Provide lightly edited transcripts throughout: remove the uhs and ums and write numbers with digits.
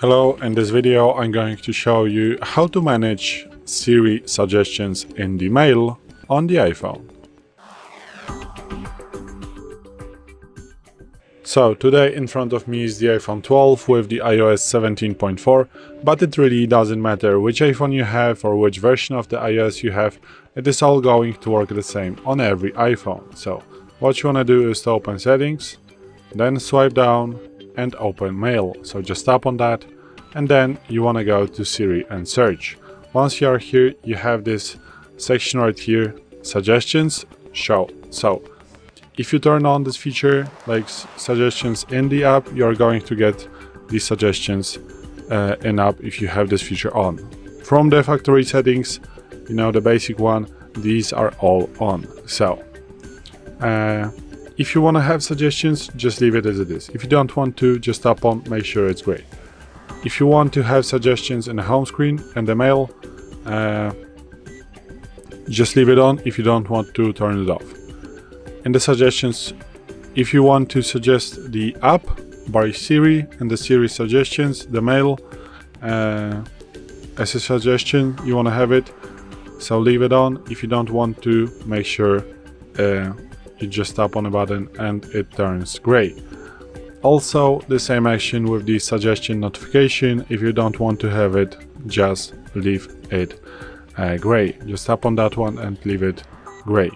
Hello, in this video I'm going to show you how to manage Siri suggestions in the mail on the iPhone. So today in front of me is the iPhone 12 with the iOS 17.4, but it really doesn't matter which iPhone you have or which version of the iOS you have, it is all going to work the same on every iPhone. So what you want to do is to open settings, then swipe down and open mail. So just tap on that and then you want to go to Siri and search. Once you are here, you have this section right here, suggestions, show. So if you turn on this feature like suggestions in the app, you're going to get these suggestions in app if you have this feature on. From the factory settings, you know, the basic one, these are all on. So if you want to have suggestions, just leave it as it is. If you don't want to, just tap on, make sure it's gray. If you want to have suggestions in the home screen and the mail, just leave it on. If you don't want to, turn it off. In the suggestions, if you want to suggest the app by Siri and the Siri Suggestions, the mail as a suggestion, you want to have it, so leave it on. If you don't want to, make sure you just tap on a button and it turns gray. Also, the same action with the suggestion notification. If you don't want to have it, just leave it gray. Just tap on that one and leave it gray.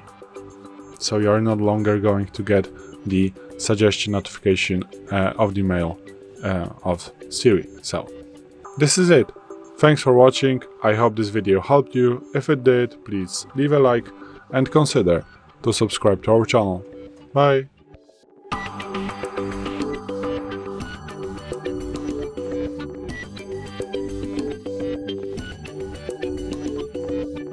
So you are no longer going to get the suggestion notification of the mail of Siri. So this is it. Thanks for watching. I hope this video helped you. If it did, please leave a like and consider to subscribe to our channel. Bye.